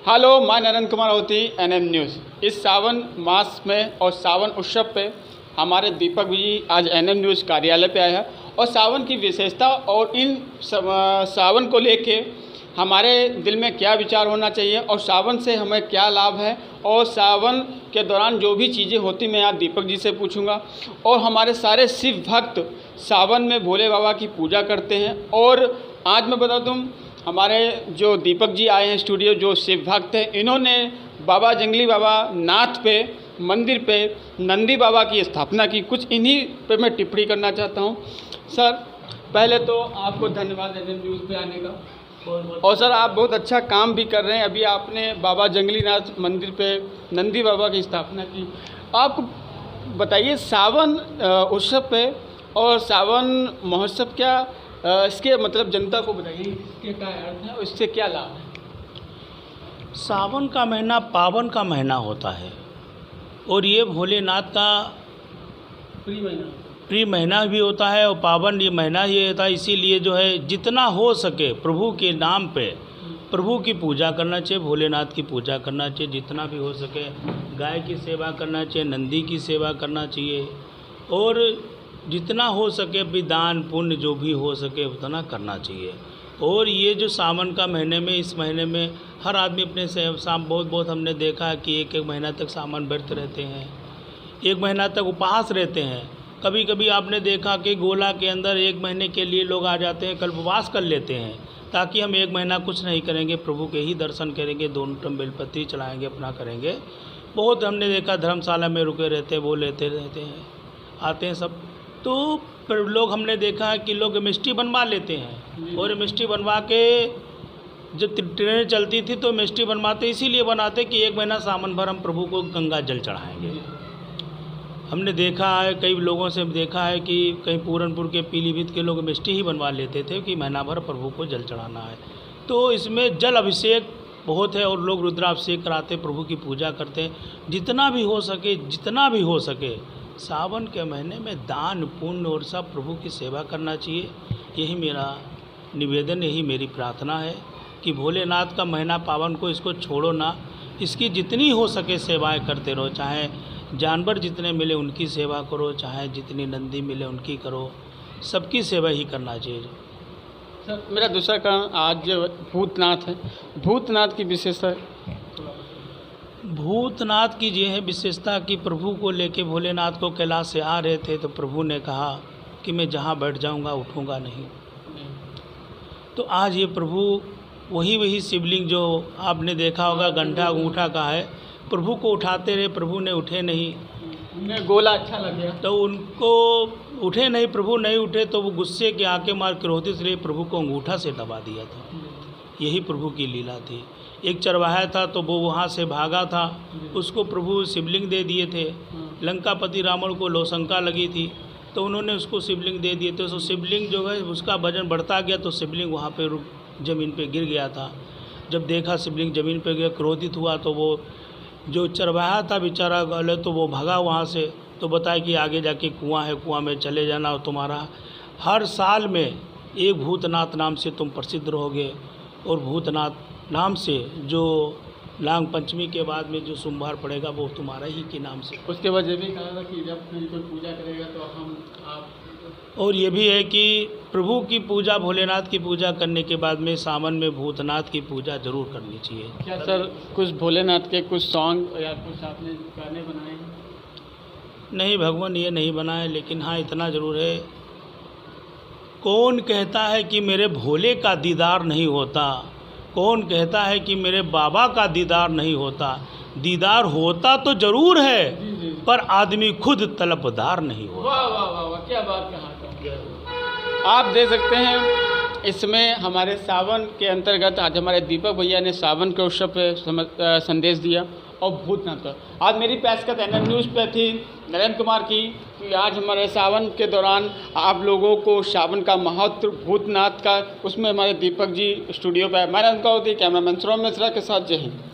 Hello, मैं नरेंद्र कुमार होती NM news. इस सावन मास में और सावन उत्सव पे हमारे दीपक जी आज एनएम न्यूज़ कार्यालय पे आए हैं और सावन की विशेषता और इन सावन को लेके हमारे दिल में क्या विचार होना चाहिए और सावन से हमें क्या लाभ है और सावन के दौरान जो भी चीज़ें होती मैं आज दीपक जी से पूछूंगा। और हमारे सारे शिव भक्त सावन में भोले बाबा की पूजा करते हैं। और आज मैं बता दूं, हमारे जो दीपक जी आए हैं स्टूडियो, जो शिव भक्त हैं, इन्होंने बाबा जंगली बाबा नाथ पे मंदिर पे नंदी बाबा की स्थापना की। कुछ इन्हीं पे मैं टिप्पणी करना चाहता हूँ। सर, पहले तो आपको धन्यवाद एनएम न्यूज़ पे आने का। और सर, आप बहुत अच्छा काम भी कर रहे हैं। अभी आपने बाबा जंगली नाथ मंदिर पे नंदी बाबा की स्थापना की। आप बताइए, सावन उत्सव पे और सावन महोत्सव क्या इसके मतलब जनता को बताइए, इसके क्या अर्थ है और इससे क्या लाभ है? सावन का महीना पावन का महीना होता है और ये भोलेनाथ का प्रिय महीना भी होता है और पावन ये महीना ही होता है। इसीलिए जो है जितना हो सके प्रभु के नाम पे प्रभु की पूजा करना चाहिए, भोलेनाथ की पूजा करना चाहिए। जितना भी हो सके गाय की सेवा करना चाहिए, नंदी की सेवा करना चाहिए और जितना हो सके भी दान पुण्य जो भी हो सके उतना करना चाहिए। और ये जो सावन का महीने में, इस महीने में हर आदमी अपने से बहुत हमने देखा है कि एक महीना तक सावन व्रत रहते हैं, एक महीना तक उपवास रहते हैं। कभी कभी आपने देखा कि गोला के अंदर एक महीने के लिए लोग आ जाते हैं, कल्पवास कर लेते हैं ताकि हम एक महीना कुछ नहीं करेंगे, प्रभु के ही दर्शन करेंगे, 2 टम बेलपत्री चलाएँगे, अपना करेंगे। बहुत हमने देखा धर्मशाला में रुके रहते हैं, वो लेते रहते हैं, आते हैं सब। तो लोग हमने देखा है कि लोग मिष्टी बनवा लेते हैं और मिष्टी बनवा के जब ट्रेनें चलती थी तो मिष्टी बनवाते इसीलिए बनाते कि एक महीना सावन भर हम प्रभु को गंगा जल चढ़ाएंगे। हमने देखा है, कई लोगों से देखा है कि कहीं पूरनपुर के पीलीभीत के लोग मिष्टी ही बनवा लेते थे कि महीना भर प्रभु को जल चढ़ाना है। तो इसमें जल अभिषेक बहुत है और लोग रुद्राभिषेक कराते, प्रभु की पूजा करते हैं। जितना भी हो सके सावन के महीने में दान पुण्य और सब प्रभु की सेवा करना चाहिए। यही मेरा निवेदन, यही मेरी प्रार्थना है कि भोलेनाथ का महीना पावन को इसको छोड़ो ना, इसकी जितनी हो सके सेवाएं करते रहो। चाहे जानवर जितने मिले उनकी सेवा करो, चाहे जितनी नंदी मिले उनकी करो, सबकी सेवा ही करना चाहिए। सर, मेरा दूसरा कारण आज भूतनाथ है। भूतनाथ की विशेषता भूतनाथ की ये है विशेषता कि प्रभु को लेके भोलेनाथ को कैलाश से आ रहे थे तो प्रभु ने कहा कि मैं जहाँ बैठ जाऊँगा उठूँगा नहीं। तो आज ये प्रभु वही शिवलिंग जो आपने देखा होगा गंठा अंगूठा का है, प्रभु को उठाते रहे, प्रभु ने उठे नहीं। उन्हें गोला अच्छा लग गया तो उनको उठे नहीं, प्रभु नहीं उठे तो वो गुस्से के आके मार क्रोधित रहे, प्रभु को अंगूठा से दबा दिया था। यही प्रभु की लीला थी। एक चरवाहा था तो वो वहाँ से भागा था, उसको प्रभु शिवलिंग दे दिए थे। लंकापति रावण को लोशंका लगी थी तो उन्होंने उसको शिवलिंग दे दिए थे। तो शिवलिंग जो है उसका वजन बढ़ता गया तो शिवलिंग वहाँ पे ज़मीन पे गिर गया था। जब देखा शिवलिंग ज़मीन पे गिरा, क्रोधित हुआ तो वो जो चरवाहा था बेचारा गले तो वो भागा वहाँ से। तो बताया कि आगे जाके कुआं है, कुआं में चले जाना और तुम्हारा हर साल में एक भूतनाथ नाम से तुम प्रसिद्ध रहोगे। और भूतनाथ नाम से जो नाग पंचमी के बाद में जो सोमवार पड़ेगा वो तुम्हारा ही के नाम से। उसके बाद ये भी कहा था कि जब कोई पूजा करेगा तो आप और ये भी है कि प्रभु की पूजा, भोलेनाथ की पूजा करने के बाद में सावन में भूतनाथ की पूजा जरूर करनी चाहिए। क्या सर कुछ भोलेनाथ के कुछ सॉन्ग या कुछ आपने गाने बनाए हैं? नहीं भगवान, ये नहीं बनाए, लेकिन हाँ इतना ज़रूर है, कौन कहता है कि मेरे भोले का दीदार नहीं होता, कौन कहता है कि मेरे बाबा का दीदार नहीं होता। दीदार होता तो ज़रूर है पर आदमी खुद तलबदार नहीं होता। वाह वाह वाह वाह, क्या बात कहा। आप देख सकते हैं इसमें हमारे सावन के अंतर्गत आज हमारे दीपक भैया ने सावन के उत्सव पे संदेश दिया और भूतनाथ का। आज मेरी पेशकश एनएम न्यूज़ पे थी नरेंद्र कुमार की कि आज हमारे सावन के दौरान आप लोगों को सावन का महत्व भूतनाथ का, उसमें हमारे दीपक जी स्टूडियो पे। मैं उनका होती कैमरामैन श्रोम मिश्रा के साथ। जय हिंद।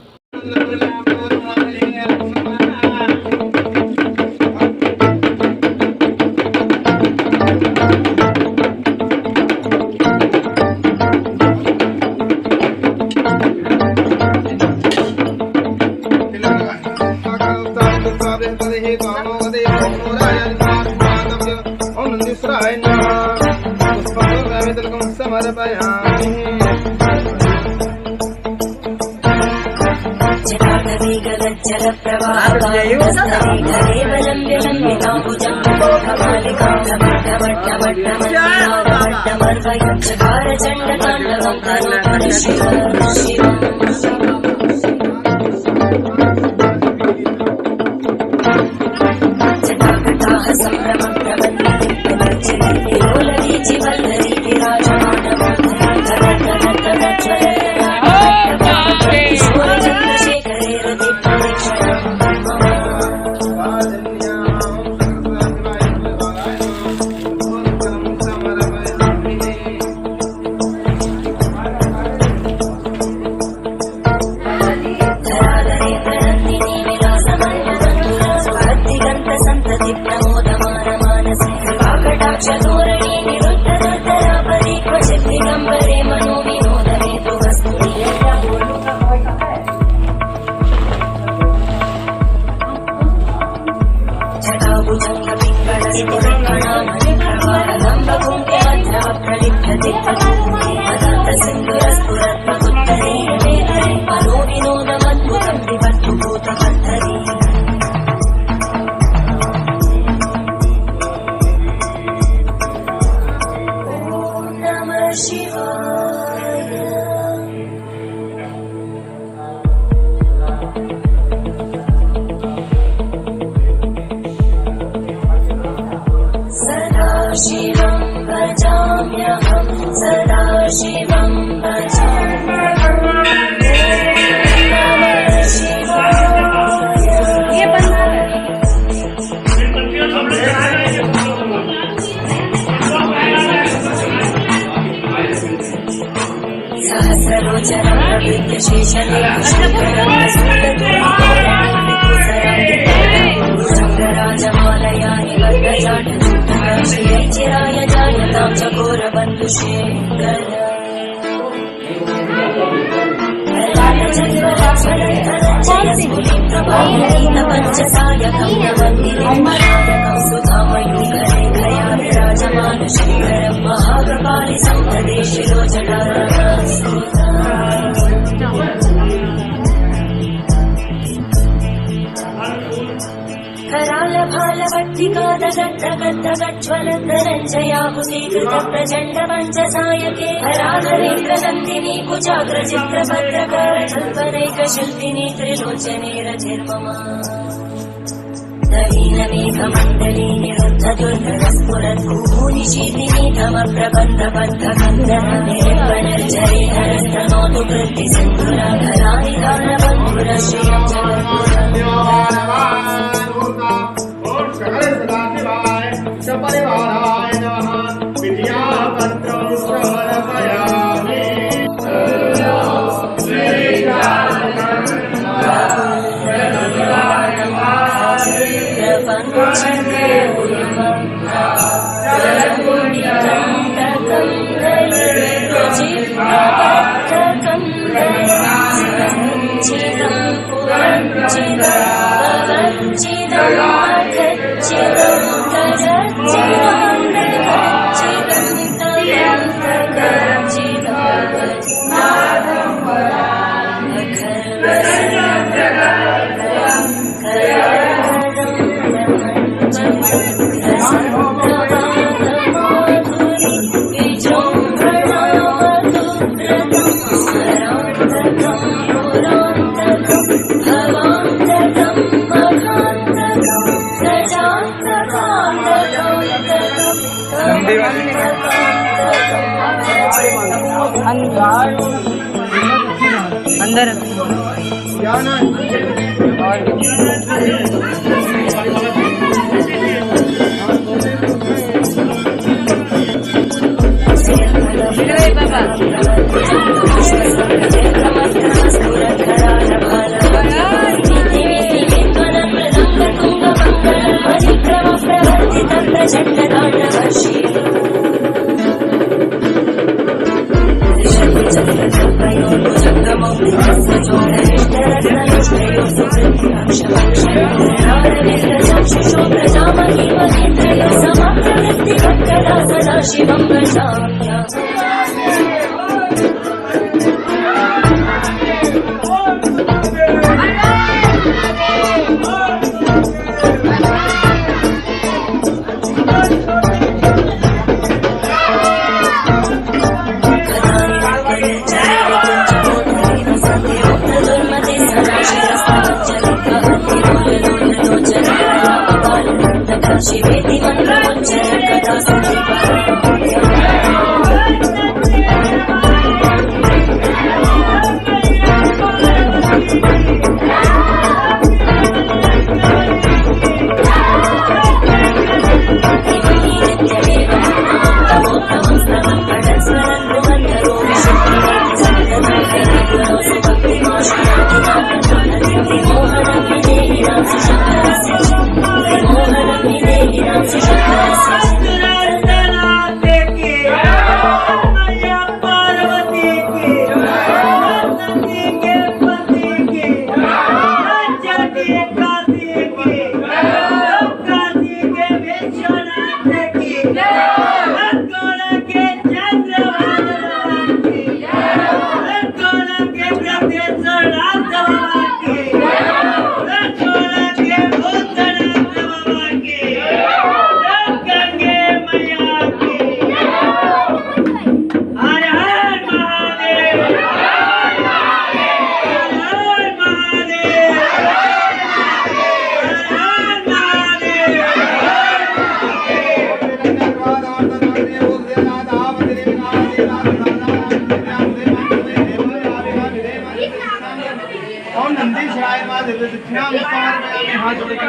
प्रचंड पंचसायके हराधरेन्द्रनन्दिनी कुचाग्रचित्रभद्रकार कल्पनैकशिल्पिनी त्रिलोचने रचिर्ममा दहीनमेघमण्डली निरुद्ध दुर्धरस्फुरद्भूनिशीतिनी तमप्रबन्धबद्धकन्दरनिर्जरे हरस्तनोतु कृत्तिसिन्धुराधरानिधानबन्धुरश्रियं सपरिवाराय नमः विद्यापत्रं समर्पयामि अंदर शिवं प्रजाम्य बाबा की रसोड़ा के भूतनाथ बाबा की गंगे मैया की हर हर महादेव हर हर महादेव हर हर महादेव और नंदी शायद बाद दक्षिणा मुस्तार में हाथ जोड़ के